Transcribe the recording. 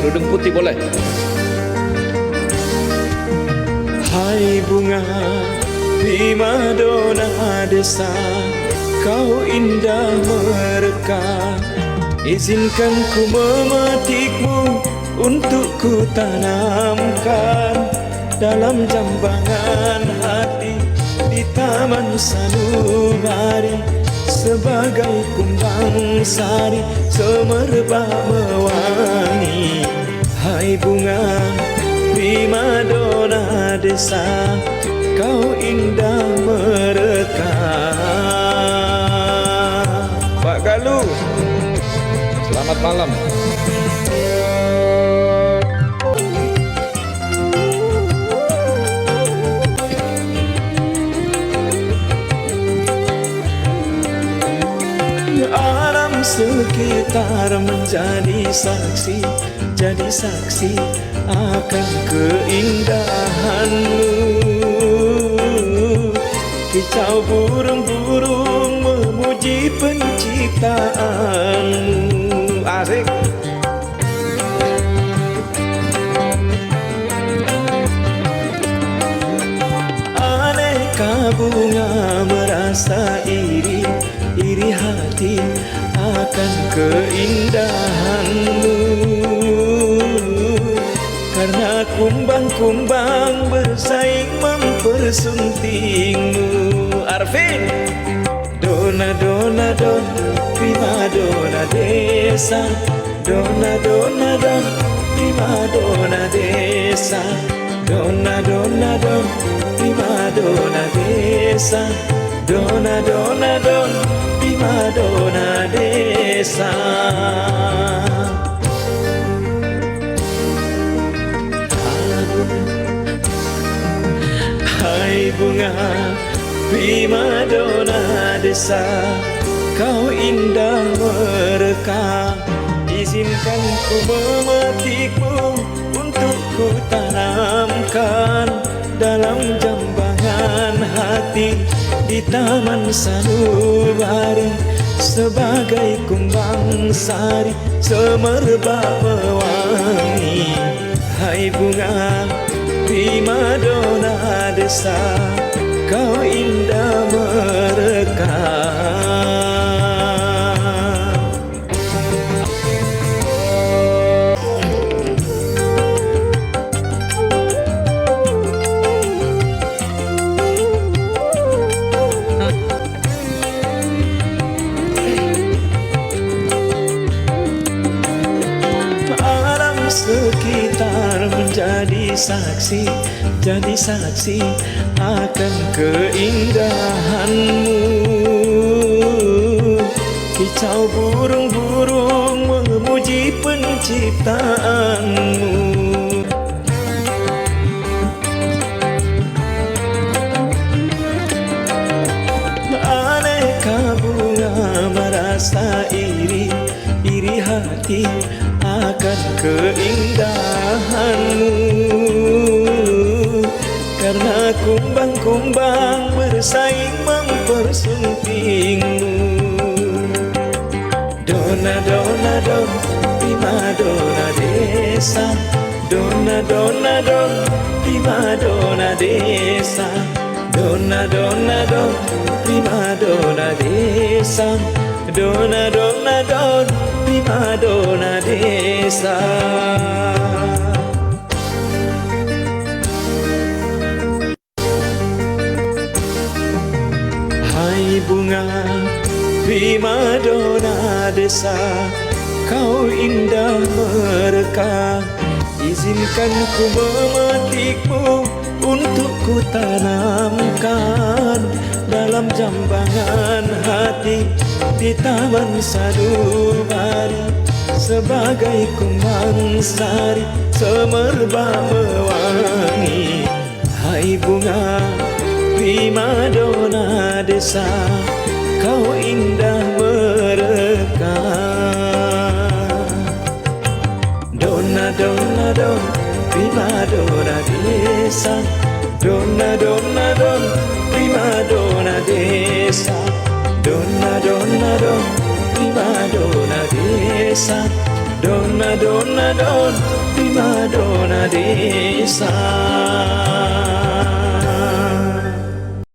kerudung putih boleh. Hai bunga primadona desa, kau indah mereka. Izinkan ku memetikmu untuk ku tanamkan dalam jambangan hati di taman sanubari, sebagai kumbang sari semerbak mewangi. Hai bunga primadona desa, kau indah mereka. Pak Galuh, Selamat malam. alam sekitar menjadi saksi, jadi saksi akan keindahanmu. Kicau burung-burung memuji penciptaanmu. Asik. Aneka bunga merasa iri, iri hati akan keindahanmu. Karena kumbang-kumbang bersaing mempersuntingmu. Arvin, dona dona don, primadona desa. Dona dona don, primadona desa. Dona dona don, primadona desa. Dona dona don, primadona desa. Hai bunga primadona desa, kau indah mereka. Izinkan ku memetikmu untuk ku tanamkan dalam jambangan hati di taman sanubari, sebagai kumbang sari semerbak mewangi. Hai bunga primadona desa, kau indah mereka. Sekitar menjadi saksi, jadi saksi akan keindahanmu. Kicau burung-burung memuji penciptaanmu. Aneka bunga merasa iri, iri hati akan keindahanmu. Karena kumbang-kumbang bersaing mempersuntingmu. Dona dona don, primadona desa. Dona dona don, primadona desa. Dona dona don, primadona desa. Dona dona don, primadona desa. Hai bunga primadona desa, kau indah mereka. Izinkan ku memetikmu untuk ku tanamkan dalam jambangan hati di taman sanubari, sebagai kumbang sari semerbak mewangi. Hai bunga primadona desa, kau indah mereka. Dona dona don, primadona desa. Dona dona don, primadona desa. Dona dona don, primadona desa. Dona dona don, prima donna desa.